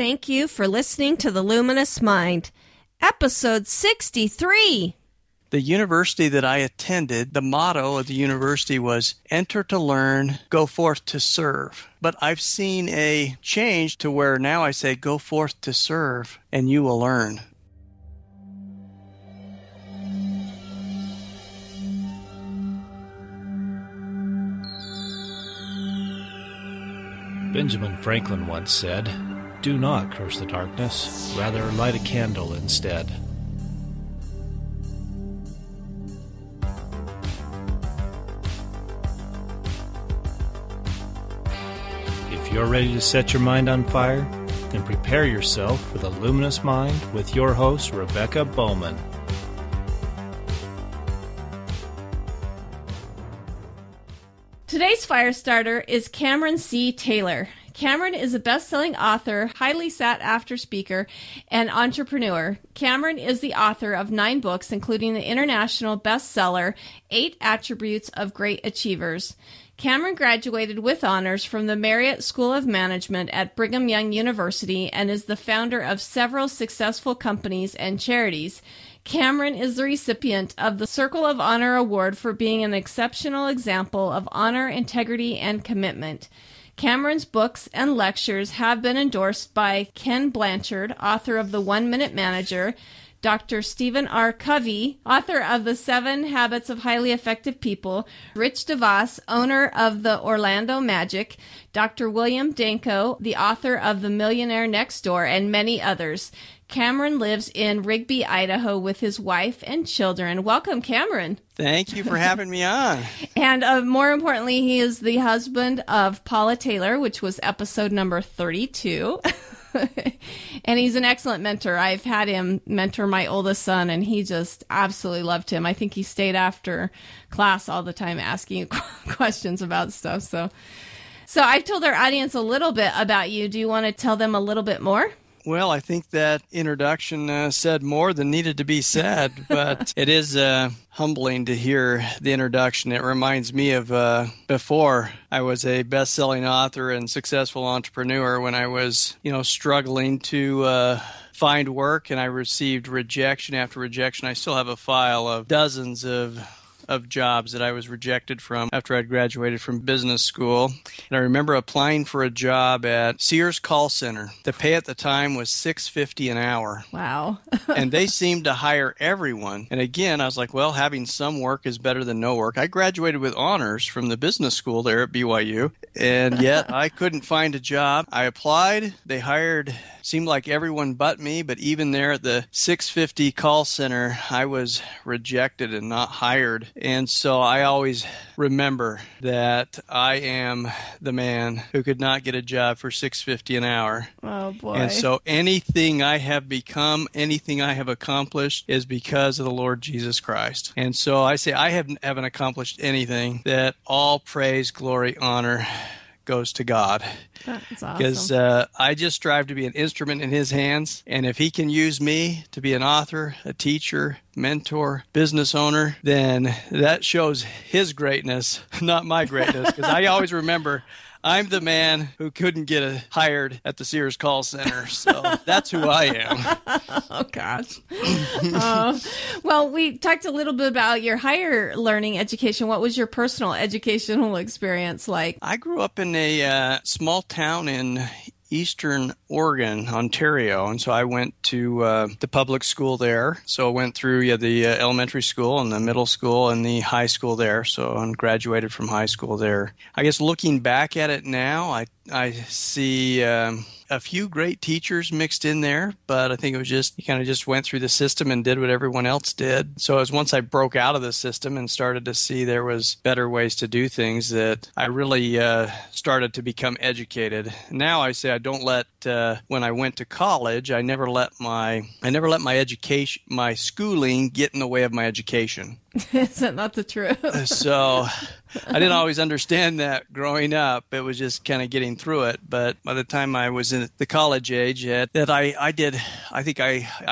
Thank you for listening to The Luminous Mind, episode 63. The university that I attended, the motto of the university was, enter to learn, go forth to serve. But I've seen a change to where now I say, go forth to serve, and you will learn. Benjamin Franklin once said, "Do not curse the darkness, rather light a candle instead." If you're ready to set your mind on fire, then prepare yourself for the Luminous Mind with your host, Rebecca Bowman. Today's fire starter is Cameron C. Taylor. Cameron is a best-selling author, highly sought-after speaker, and entrepreneur. Cameron is the author of 9 books, including the international bestseller, 8 Attributes of Great Achievers. Cameron graduated with honors from the Marriott School of Management at Brigham Young University and is the founder of several successful companies and charities. Cameron is the recipient of the Circle of Honor Award for being an exceptional example of honor, integrity, and commitment. Cameron's books and lectures have been endorsed by Ken Blanchard, author of The 1 Minute Manager, Dr. Stephen R. Covey, author of The 7 Habits of Highly Effective People, Rich DeVos, owner of the Orlando Magic, Dr. William Danko, the author of The Millionaire Next Door, and many others. Cameron lives in Rigby, Idaho with his wife and children. Welcome, Cameron. Thank you for having me on. And more importantly, he is the husband of Paula Taylor, which was episode number 32. And he's an excellent mentor. I've had him mentor my oldest son, and he just absolutely loved him. I think he stayed after class all the time asking questions about stuff. So I've told our audience a little bit about you. Do you want to tell them a little bit more? Well, I think that introduction said more than needed to be said, but it is humbling to hear the introduction. It reminds me of before I was a best-selling author and successful entrepreneur when I was, struggling to find work, and I received rejection after rejection. I still have a file of dozens of jobs that I was rejected from after I'd graduated from business school. And I remember applying for a job at Sears call center. The pay at the time was $6.50 an hour. Wow. And they seemed to hire everyone. And again, I was like, well, having some work is better than no work. I graduated with honors from the business school there at BYU, and yet I couldn't find a job. I applied. They hired, seemed like everyone but me, but even there at the $6.50 call center, I was rejected and not hired. And so I always remember that I am the man who could not get a job for $6.50 an hour. Oh, boy. And so anything I have become, anything I have accomplished is because of the Lord Jesus Christ. And so I say I haven't accomplished anything. That all praise, glory, honor goes to God. That's awesome. Because I just strive to be an instrument in His hands. And if He can use me to be an author, a teacher, mentor, business owner, then that shows His greatness, not my greatness. Because I always remember I'm the man who couldn't get hired at the Sears call center. So that's who I am. Oh, gosh. Well, we talked a little bit about your higher learning education. What was your personal educational experience like? I grew up in a small town in Eastern Oregon, Ontario, and so I went to the public school there. So I went through the elementary school and the middle school and the high school there. So I graduated from high school there. I guess looking back at it now, I see a few great teachers mixed in there, but I think it was just, you kind of just went through the system and did what everyone else did. So it was once I broke out of the system and started to see there was better ways to do things that I really started to become educated. Now I say I don't let, when I went to college, I never let my education, my schooling get in the way of my education. Isn't that the truth? So I didn't always understand that growing up. It was just kind of getting through it. But by the time I was in the college age, I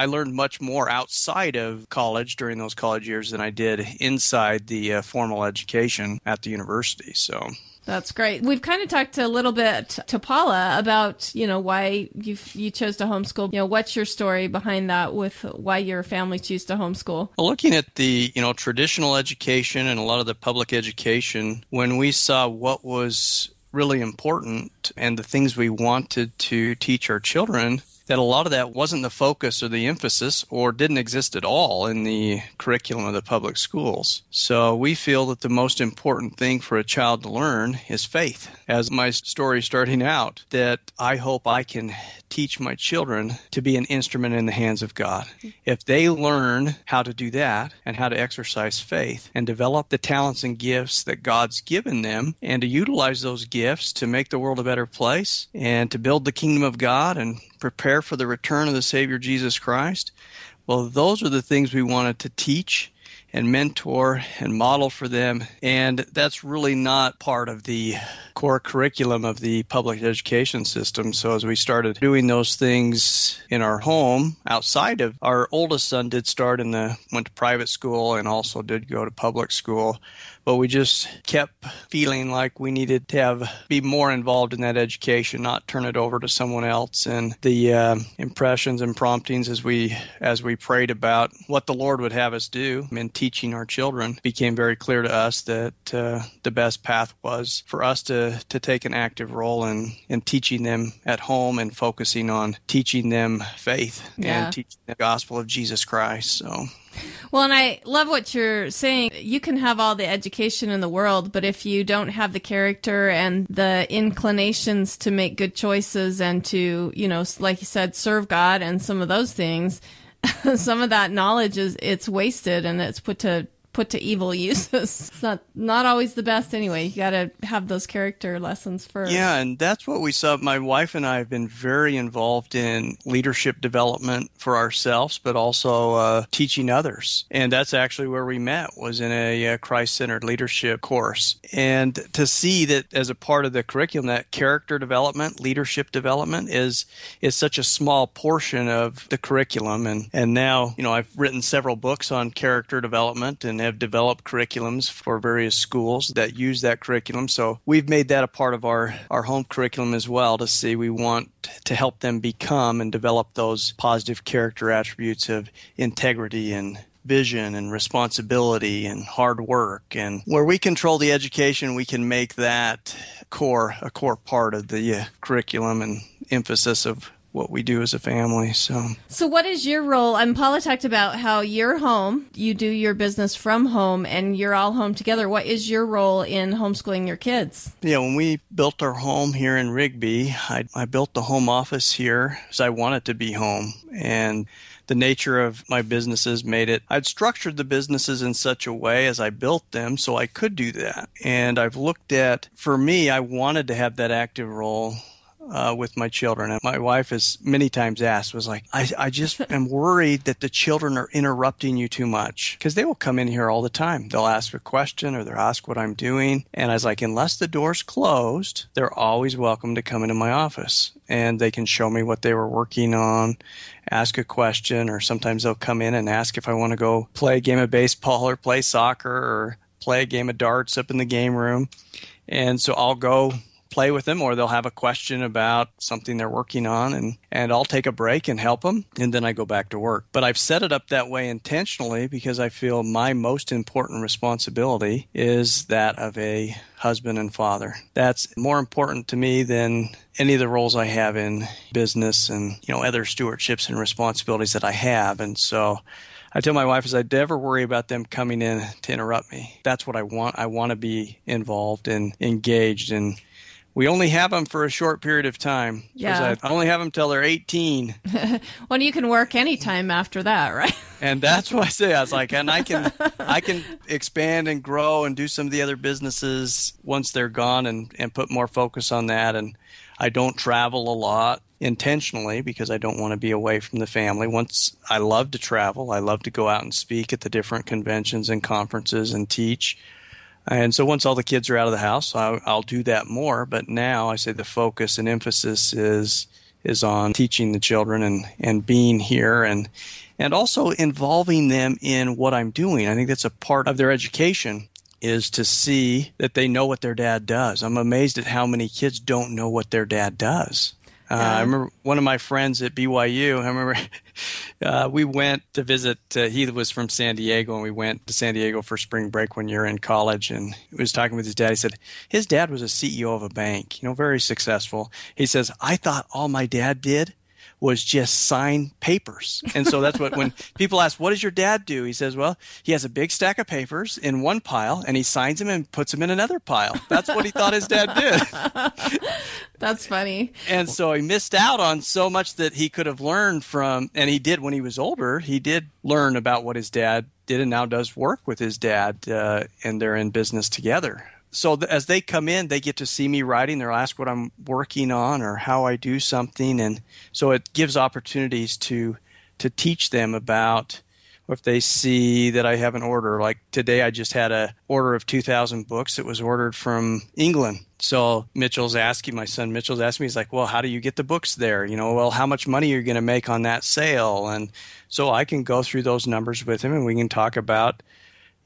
learned much more outside of college during those college years than I did inside the formal education at the university. So That's great. We've kind of talked a little bit to Paula about, why you chose to homeschool. What's your story behind that with why your family chose to homeschool? Well, looking at the, traditional education and a lot of the public education, when we saw what was really important and the things we wanted to teach our children, that a lot of that wasn't the focus or the emphasis or didn't exist at all in the curriculum of the public schools. So we feel that the most important thing for a child to learn is faith. As my story starting out, that I hope I can teach my children to be an instrument in the hands of God. If they learn how to do that and how to exercise faith and develop the talents and gifts that God's given them and to utilize those gifts to make the world a better place and to build the kingdom of God and prepare for the return of the Savior Jesus Christ, well, those are the things we wanted to teach and mentor and model for them. And that's really not part of the core curriculum of the public education system. So as we started doing those things in our home, outside of our oldest son went to private school and also did go to public school. But we just kept feeling like we needed to be more involved in that education, not turn it over to someone else. And the impressions and promptings as we prayed about what the Lord would have us do in teaching our children became very clear to us that the best path was for us to take an active role in teaching them at home and focusing on teaching them faith and teaching the gospel of Jesus Christ. So. Well, and I love what you're saying. You can have all the education in the world, but if you don't have the character and the inclinations to make good choices and to, like you said, serve God and some of those things, some of that knowledge it's wasted and it's put to evil uses. It's not always the best anyway. You got to have those character lessons first. Yeah, and that's what we saw. My wife and I have been very involved in leadership development for ourselves, but also teaching others. And that's actually where we met, was in a Christ-centered leadership course. And to see that as a part of the curriculum, that character development, leadership development is such a small portion of the curriculum. And now, I've written several books on character development and have developed curriculums for various schools that use that curriculum. So we've made that a part of our home curriculum as well, to see we want to help them become and develop those positive character attributes of integrity and vision and responsibility and hard work. And where we control the education, we can make that a core part of the curriculum and emphasis of what we do as a family. So what is your role? Paula talked about how you're home, you do your business from home, and you're all home together. What is your role in homeschooling your kids? Yeah, when we built our home here in Rigby, I built the home office here because I wanted to be home. And the nature of my businesses made it. I'd structured the businesses in such a way as I built them so I could do that. And I've looked at, for me, I wanted to have that active role with my children. And my wife has many times asked, was like, I just am worried that the children are interrupting you too much, because they will come in here all the time. They'll ask a question or they'll ask what I'm doing. And I was like, unless the door's closed, they're always welcome to come into my office and they can show me what they were working on, ask a question, or sometimes they'll come in and ask if I want to go play a game of baseball or play soccer or play a game of darts up in the game room. And so I'll go play with them, or they'll have a question about something they're working on, and I'll take a break and help them, and then I go back to work. But I've set it up that way intentionally because I feel my most important responsibility is that of a husband and father. That's more important to me than any of the roles I have in business and, other stewardships and responsibilities that I have. And so I tell my wife is I'd never worry about them coming in to interrupt me. That's what I want. I want to be involved and engaged, and we only have them for a short period of time. Yeah. I only have them till they're 18. Well, you can work anytime after that, right? And that's what I say. I was like, and I can expand and grow and do some of the other businesses once they're gone and put more focus on that. And I don't travel a lot intentionally because I don't want to be away from the family. Once I love to travel. I love to go out and speak at the different conventions and conferences and teach. And so once all the kids are out of the house, I'll do that more. But now I say the focus and emphasis is on teaching the children and being here and also involving them in what I'm doing. I think that's a part of their education. is to see that they know what their dad does. I'm amazed at how many kids don't know what their dad does. I remember one of my friends at BYU, I remember we went to visit, he was from San Diego, and we went to San Diego for spring break one year in college, and he was talking with his dad. He said his dad was a CEO of a bank, very successful. He says, I thought all my dad did was just sign papers. And so that's what, when people ask, what does your dad do? He says, well, he has a big stack of papers in one pile, and he signs them and puts them in another pile. That's what he thought his dad did. That's funny. And so he missed out on so much that he could have learned from, and he did when he was older, he did learn about what his dad did and now does work with his dad, and they're in business together. So as they come in, they get to see me writing. They'll ask what I'm working on or how I do something. And so it gives opportunities to teach them about, or if they see that I have an order. Like today, I just had an order of 2,000 books that was ordered from England. So my son Mitchell's asking me, he's like, well, how do you get the books there? Well, how much money are you going to make on that sale? And so I can go through those numbers with him, and we can talk about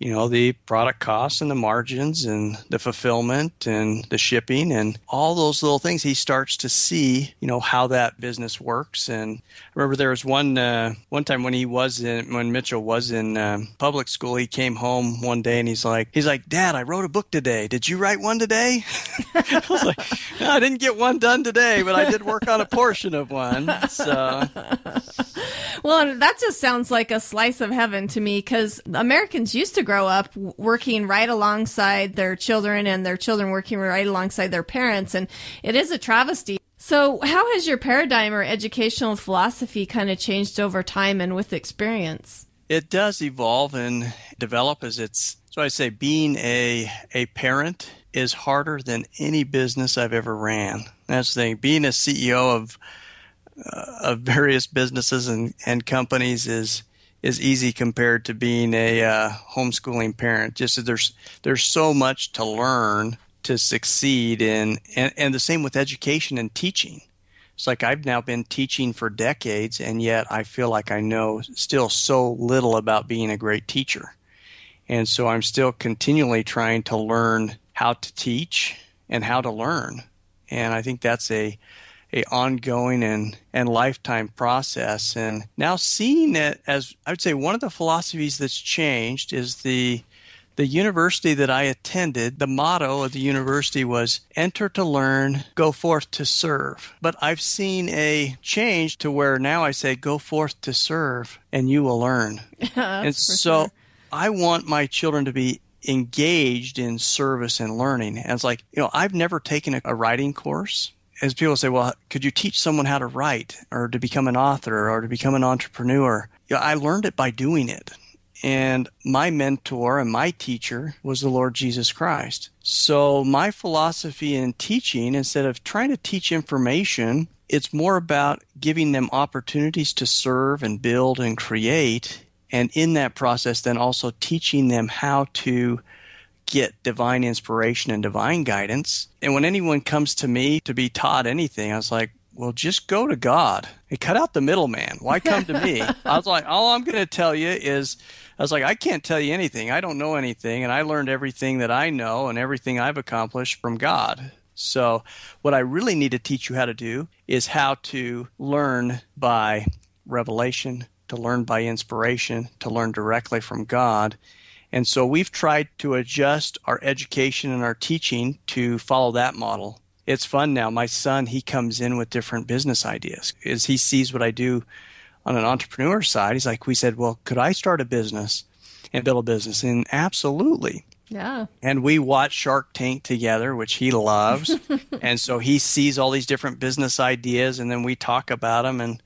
the product costs and the margins and the fulfillment and the shipping and all those little things. He starts to see, how that business works. And I remember there was one time when Mitchell was in public school, he came home one day and he's like, Dad, I wrote a book today. Did you write one today? I was like, no, I didn't get one done today, but I did work on a portion of one. So. Well, that just sounds like a slice of heaven to me, because Americans used to grow up working right alongside their children and their children working right alongside their parents, and it is a travesty. So how has your paradigm or educational philosophy kind of changed over time and with experience? It does evolve and develop so I say being a parent is harder than any business I've ever ran. That's the thing. Being a CEO of various businesses and companies is easy compared to being a homeschooling parent. Just there's so much to learn to succeed in, and the same with education and teaching. It's like I've now been teaching for decades, and yet I feel like I know still so little about being a great teacher. And so I'm still continually trying to learn how to teach and how to learn. And I think that's a ongoing and lifetime process. And now seeing it as, I would say, one of the philosophies that's changed is the university that I attended. The motto of the university was enter to learn, go forth to serve. But I've seen a change to where now I say go forth to serve and you will learn. And so I want my children to be engaged in service and learning. And it's like, I've never taken a writing course. As people say, well, could you teach someone how to write or to become an author or to become an entrepreneur? I learned it by doing it. And my mentor and my teacher was the Lord Jesus Christ. So my philosophy in teaching, instead of trying to teach information, it's more about giving them opportunities to serve and build and create. And in that process, then also teaching them how to get divine inspiration and divine guidance. And when anyone comes to me to be taught anything, I was like, well, just go to God and cut out the middleman. Why come to me? I was like, all I'm going to tell you is, I can't tell you anything. I don't know anything. And I learned everything that I know and everything I've accomplished from God. So what I really need to teach you how to do is how to learn by revelation, to learn by inspiration, to learn directly from God. And so we've tried to adjust our education and our teaching to follow that model. It's fun now. My son, he comes in with different business ideas. As he sees what I do on an entrepreneur side, he's like, we said, well, could I start a business and build a business? And absolutely. Yeah. And we watch Shark Tank together, which he loves. And so he sees all these different business ideas, and then we talk about them and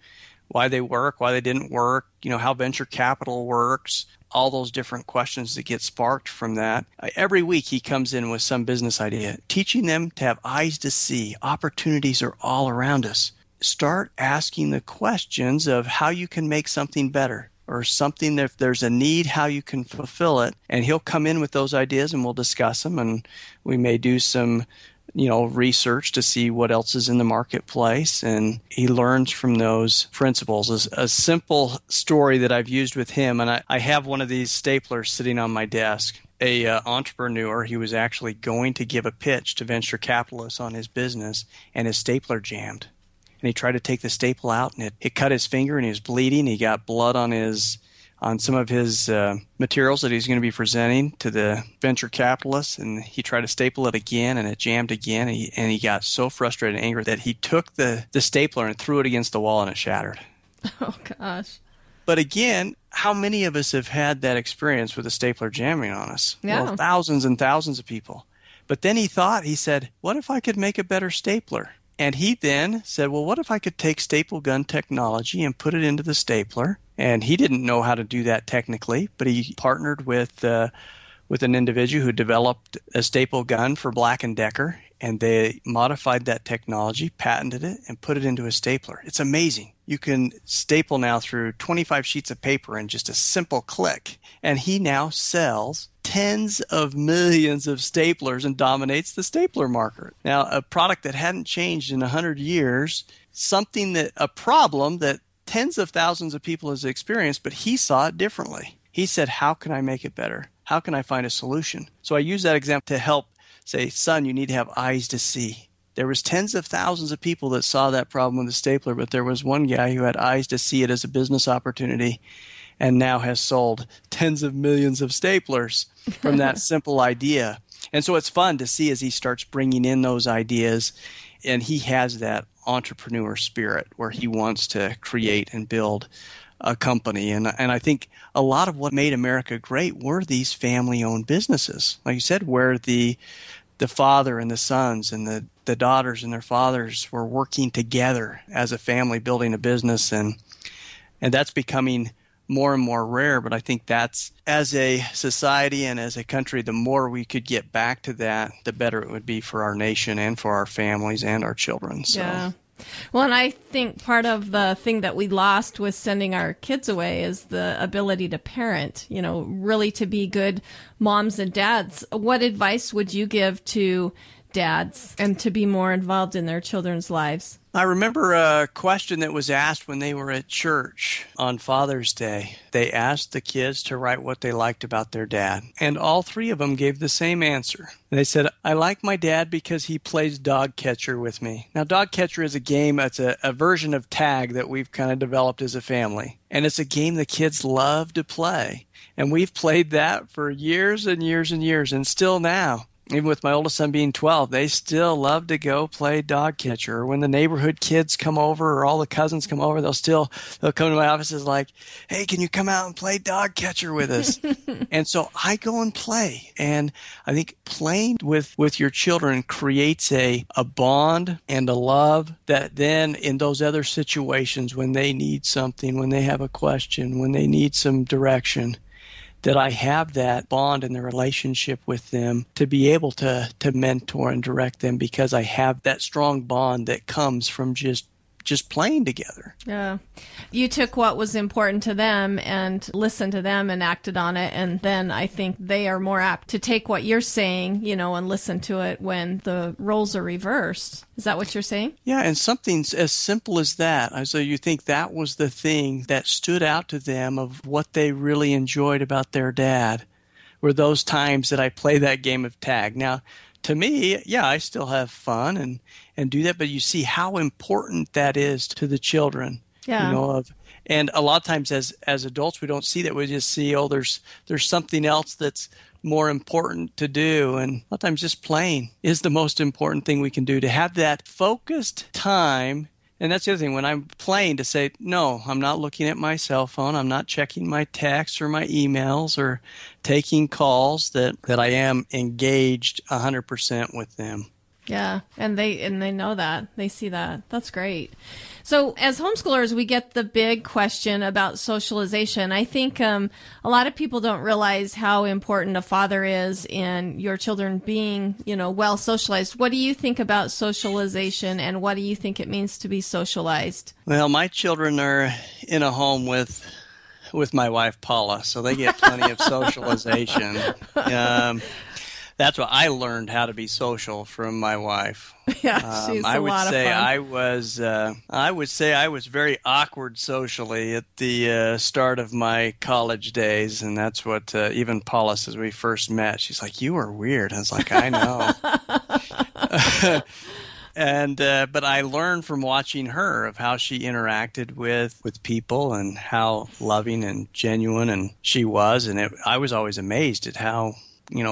why they work, why they didn't work, how venture capital works, all those different questions that get sparked from that. Every week he comes in with some business idea, teaching them to have eyes to see. Opportunities are all around us. Start asking the questions of how you can make something better, or something, if there's a need, how you can fulfill it. And he'll come in with those ideas and we'll discuss them, and we may do some research to see what else is in the marketplace, and he learns from those principles. A simple story that I've used with him, and I have one of these staplers sitting on my desk. a entrepreneur. He was actually going to give a pitch to venture capitalists on his business, and his stapler jammed. And he tried to take the staple out, and it cut his finger, and he was bleeding. He got blood on some of his materials that he's going to be presenting to the venture capitalists, and he tried to staple it again, and it jammed again, and he got so frustrated and angry that he took the stapler and threw it against the wall, and it shattered. Oh, gosh. But again, how many of us have had that experience with a stapler jamming on us? Yeah. Well, thousands and thousands of people. But then he said, what if I could make a better stapler? And he then said, well, what if I could take staple gun technology and put it into the stapler? And he didn't know how to do that technically, but he partnered with an individual who developed a staple gun for Black & Decker, and they modified that technology, patented it, and put it into a stapler. It's amazing. You can staple now through 25 sheets of paper in just a simple click. And he now sells tens of millions of staplers and dominates the stapler market. Now, a product that hadn't changed in 100 years, a problem that tens of thousands of people has experienced, but he saw it differently. He said, how can I make it better? How can I find a solution? So I use that example to help say, son, you need to have eyes to see. There was tens of thousands of people that saw that problem with the stapler, but there was one guy who had eyes to see it as a business opportunity and now has sold tens of millions of staplers from that simple idea. And so it's fun to see as he starts bringing in those ideas, and he has that entrepreneur spirit where he wants to create and build a company. And I think a lot of what made America great were these family-owned businesses. Like you said, where the father and the sons and the daughters and their fathers were working together as a family building a business. And that's becoming more and more rare. But I think that's, as a society and as a country, the more we could get back to that, the better it would be for our nation and for our families and our children. So. Yeah. Well, and I think part of the thing that we lost with sending our kids away is the ability to parent, really to be good moms and dads. What advice would you give to dads and to be more involved in their children's lives? I remember a question that was asked when they were at church on Father's Day. They asked the kids to write what they liked about their dad, and all three of them gave the same answer. They said, I like my dad because he plays dog catcher with me. Now, dog catcher is a game, it's a version of tag that we've kind of developed as a family, and it's a game the kids love to play. And we've played that for years and years and years, and still now. Even with my oldest son being 12, they still love to go play dog catcher. Or when the neighborhood kids come over or all the cousins come over, they'll come to my offices like, hey, can you come out and play dog catcher with us? And so I go and play. And I think playing with your children creates a bond and a love that then in those other situations when they need something, when they have a question, when they need some direction, that I have that bond in the relationship with them to be able to mentor and direct them because I have that strong bond that comes from just playing together. Yeah. You took what was important to them and listened to them and acted on it. And then I think they are more apt to take what you're saying, and listen to it when the roles are reversed. Is that what you're saying? Yeah. And something as simple as that. So you think that was the thing that stood out to them of what they really enjoyed about their dad were those times that I play that game of tag. Now, to me, yeah, I still have fun and do that, but you see how important that is to the children. Yeah. And a lot of times as adults, we don't see that. We just see, there's something else that's more important to do. And a lot of times just playing is the most important thing we can do, to have that focused time. And that's the other thing, when I'm playing, to say, no, I'm not looking at my cell phone. I'm not checking my texts or my emails or taking calls, that I am engaged 100% with them. Yeah, and they know that. They see that. That's great. So as homeschoolers, we get the big question about socialization. I think a lot of people don't realize how important a father is in your children being, well socialized. What do you think about socialization, and what do you think it means to be socialized? Well, my children are in a home with my wife, Paula, so they get plenty of socialization. That's what I learned how to be social from my wife. Yeah, she's a lot of fun. I would say I was very awkward socially at the start of my college days, and that's what even Paula, as we first met, she's like, "You were weird." I was like, "I know." And but I learned from watching her of how she interacted with people and how loving and genuine and she was, and I was always amazed at how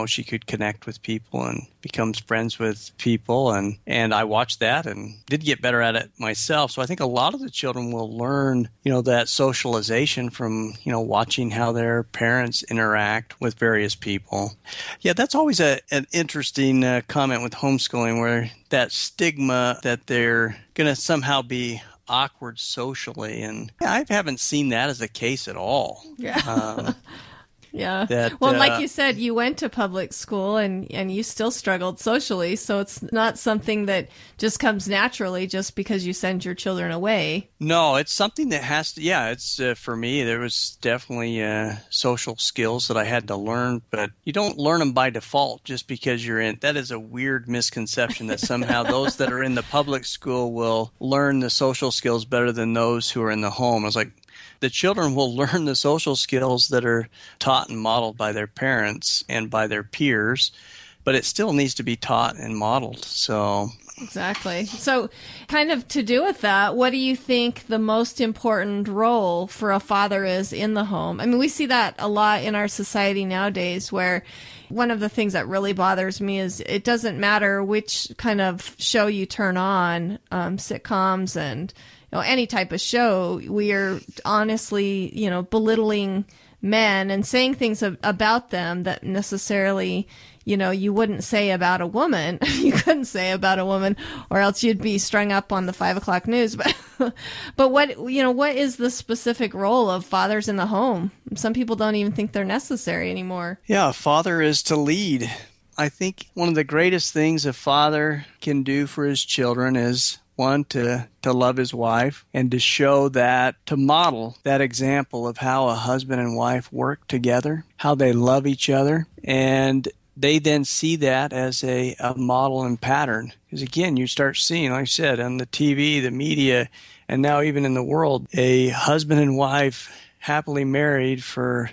she could connect with people and becomes friends with people, and I watched that and did get better at it myself. So I think a lot of the children will learn that socialization from watching how their parents interact with various people. Yeah, that's always an interesting comment with homeschooling, where that stigma that they're going to somehow be awkward socially, and I haven't seen that as a case at all. Yeah. Yeah. Well, like you said, you went to public school and you still struggled socially. So it's not something that just comes naturally just because you send your children away. No, it's something that has to, it's for me, there was definitely social skills that I had to learn, but you don't learn them by default just because you're in. That is a weird misconception that somehow those that are in the public school will learn the social skills better than those who are in the home. I was like, the children will learn the social skills that are taught and modeled by their parents and by their peers, but it still needs to be taught and modeled. So exactly. So kind of to do with that, what do you think the most important role for a father is in the home? I mean, we see that a lot in our society nowadays, where one of the things that really bothers me is it doesn't matter which kind of show you turn on, sitcoms and any type of show, we are honestly, belittling men and saying things about them that necessarily, you wouldn't say about a woman. You couldn't say about a woman, or else you'd be strung up on the 5 o'clock news. But what is the specific role of fathers in the home? Some people don't even think they're necessary anymore. Yeah, a father is to lead. I think one of the greatest things a father can do for his children is, one, to love his wife and to show that, to model that example of how a husband and wife work together, how they love each other. And they then see that as a model and pattern. Because again, you start seeing, like I said, on the TV, the media, and now even in the world, a husband and wife happily married for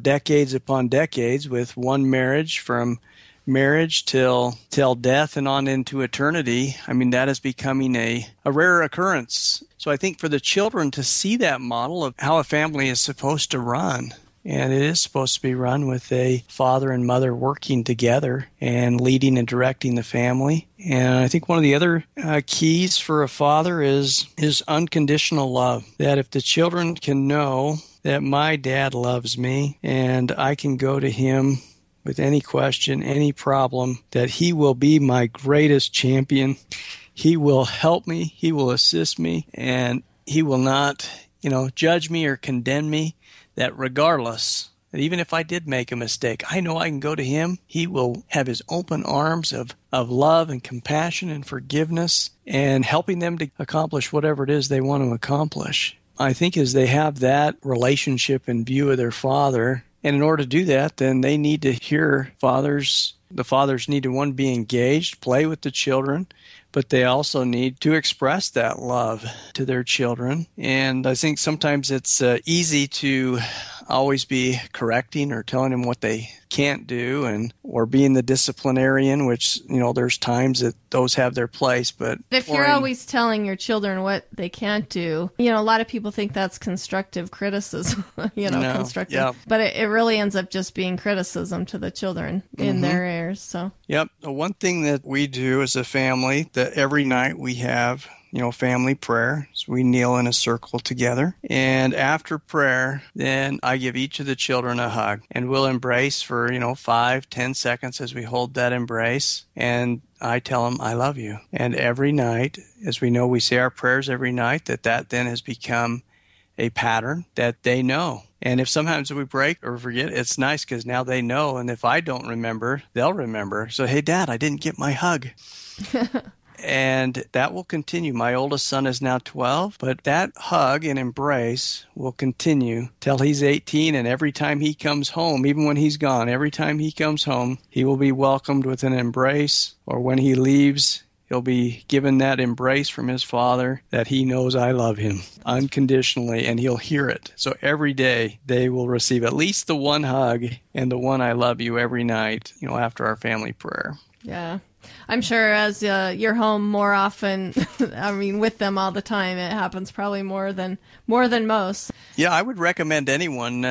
decades upon decades, with one marriage from marriage till death and on into eternity. I mean, that is becoming a rare occurrence. So I think for the children to see that model of how a family is supposed to run, and it is supposed to be run with a father and mother working together and leading and directing the family. And I think one of the other keys for a father is unconditional love. That if the children can know that my dad loves me and I can go to him with any question, any problem, that he will be my greatest champion. He will help me. He will assist me. And he will not, judge me or condemn me. That regardless, that even if I did make a mistake, I know I can go to him. He will have his open arms of love and compassion and forgiveness and helping them to accomplish whatever it is they want to accomplish. I think as they have that relationship in view of their father, and in order to do that, then they need to hear the fathers need to, one, be engaged, play with the children, but they also need to express that love to their children. And I think sometimes it's easy to always be correcting or telling them what they can't do, or being the disciplinarian, which, there's times that those have their place. But if you're always telling your children what they can't do, a lot of people think that's constructive criticism, constructive. Yeah. But it really ends up just being criticism to the children in their ears. So. Yep. The one thing that we do as a family, that every night we have family prayer. So we kneel in a circle together. And after prayer, then I give each of the children a hug. And we'll embrace for, 5-10 seconds as we hold that embrace. And I tell them, I love you. And every night, as we know, we say our prayers every night, that then has become a pattern that they know. And if sometimes we break or forget, it's nice because now they know. And if I don't remember, they'll remember. So, hey, Dad, I didn't get my hug. And that will continue. My oldest son is now 12, but that hug and embrace will continue till he's 18. And every time he comes home, even when he's gone, every time he comes home, he will be welcomed with an embrace. Or when he leaves, he'll be given that embrace from his father that he knows I love him unconditionally, and he'll hear it. So every day they will receive at least the one hug and the one I love you every night, after our family prayer. Yeah. I'm sure as you're home more often, with them all the time, it happens probably more than most. Yeah, I would recommend anyone,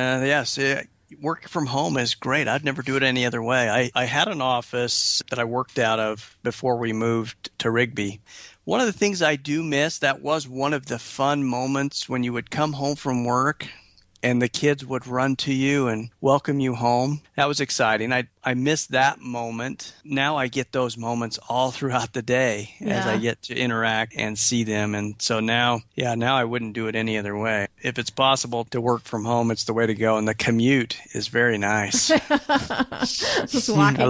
working from home is great. I'd never do it any other way. I had an office that I worked out of before we moved to Rigby. One of the things I do miss, that was one of the fun moments when you would come home from work and the kids would run to you and welcome you home. That was exciting. I missed that moment. Now I get those moments all throughout the day as I get to interact and see them. And so now I wouldn't do it any other way. If it's possible to work from home, it's the way to go. And the commute is very nice. Just walking I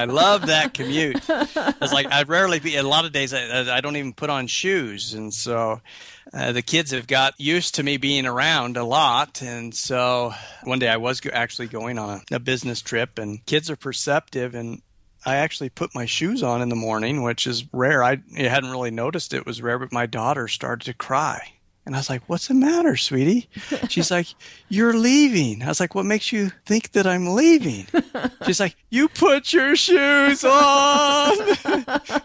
love that commute. It's like I'd rarely be, a lot of days I don't even put on shoes. And so the kids have got used to me being around a lot. And so one day I was actually going on a business trip, and kids are perceptive, and I actually put my shoes on in the morning, which is rare. I hadn't really noticed it was rare, but my daughter started to cry. And I was like, "What's the matter, sweetie?" She's like, "You're leaving." I was like, "What makes you think that I'm leaving?" She's like, "You put your shoes on."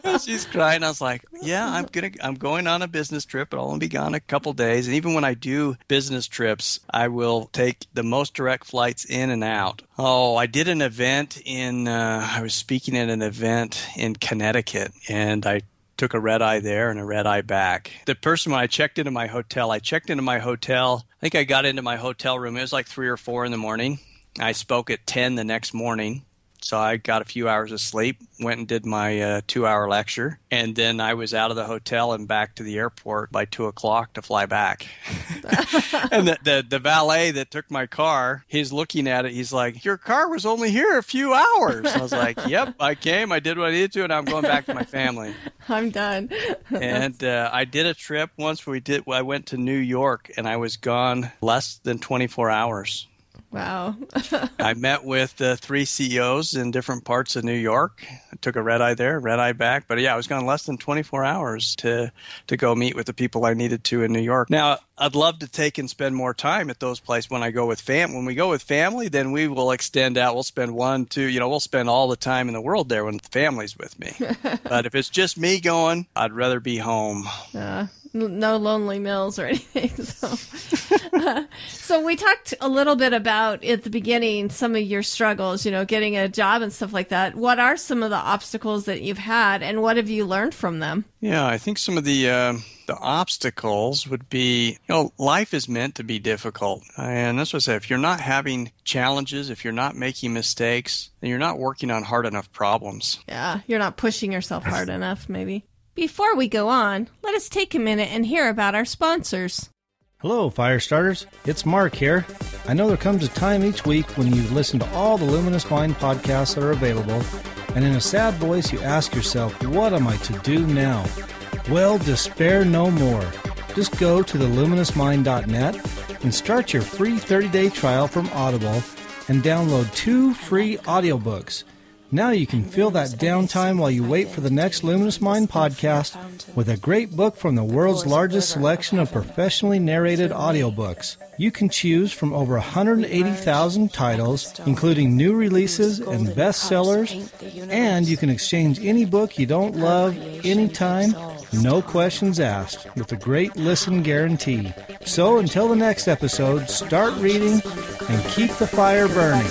And she's crying. I was like, "Yeah, I'm going on a business trip, but I'll only be gone a couple days." And even when I do business trips, I will take the most direct flights in and out. Oh, I did an event I was speaking at an event in Connecticut, and I took a red eye there and a red eye back. The person, when I checked into my hotel, I think I got into my hotel room. It was like 3 or 4 in the morning. I spoke at 10 the next morning. So I got a few hours of sleep, went and did my 2-hour lecture, and then I was out of the hotel and back to the airport by 2 o'clock to fly back. And the valet that took my car, he's looking at it. He's like, "Your car was only here a few hours." I was like, "Yep, I came, I did what I needed to, and I'm going back to my family." I'm done. And I did a trip once I went to New York, and I was gone less than 24 hours. Wow. I met with 3 CEOs in different parts of New York. I took a red eye there, red eye back. But I was gone less than 24 hours to go meet with the people I needed to in New York. Now, I'd love to take and spend more time at those places when I go with family. When we go with family, then we will extend out. We'll spend 1, 2, we'll spend all the time in the world there when the family's with me. But if it's just me going, I'd rather be home. No lonely meals or anything. So we talked a little bit about at the beginning some of your struggles, getting a job and stuff like that. What are some of the obstacles that you've had, and what have you learned from them? Yeah, I think some of the obstacles would be, life is meant to be difficult. And that's what I say. If you're not having challenges, if you're not making mistakes, then you're not working on hard enough problems. Yeah, you're not pushing yourself hard enough, maybe. Before we go on, let us take a minute and hear about our sponsors. Hello, Firestarters. It's Mark here. I know there comes a time each week when you listen to all the Luminous Mind podcasts that are available, and in a sad voice you ask yourself, what am I to do now? Well, despair no more. Just go to theluminousmind.net and start your free 30-day trial from Audible and download 2 free audiobooks. Now you can fill that downtime while you wait for the next Luminous Mind podcast with a great book from the world's largest selection of professionally narrated audiobooks. You can choose from over 180,000 titles, including new releases and bestsellers, and you can exchange any book you don't love anytime, no questions asked, with a great listen guarantee. So until the next episode, start reading and keep the fire burning.